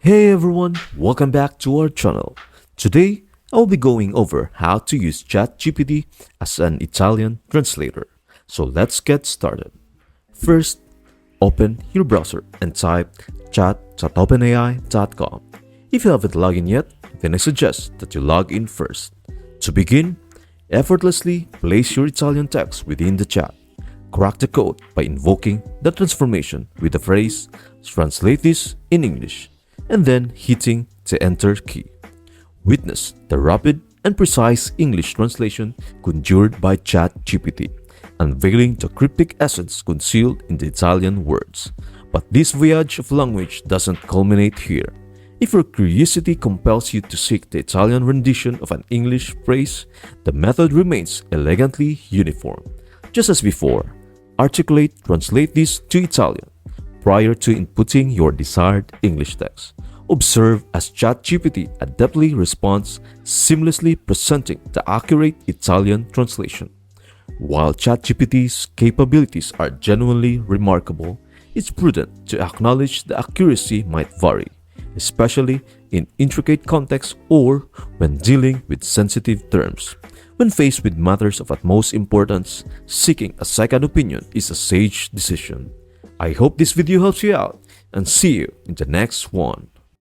Hey everyone, welcome back to our channel. Today, I'll be going over how to use ChatGPT as an Italian translator. So let's get started. First, open your browser and type chat.openai.com. If you haven't logged in yet, then I suggest that you log in first. To begin, effortlessly place your Italian text within the chat. Crack the code by invoking the transformation with the phrase "translate this in English" and then hitting the enter key. Witness the rapid and precise English translation conjured by ChatGPT, unveiling the cryptic essence concealed in the Italian words. But this voyage of language doesn't culminate here. If your curiosity compels you to seek the Italian rendition of an English phrase, the method remains elegantly uniform. Just as before, translate this to Italian prior to inputting your desired English text. Observe as ChatGPT adeptly responds, seamlessly presenting the accurate Italian translation. While ChatGPT's capabilities are genuinely remarkable, it's prudent to acknowledge the accuracy might vary, especially in intricate contexts or when dealing with sensitive terms. When faced with matters of utmost importance, seeking a second opinion is a sage decision. I hope this video helps you out and see you in the next one.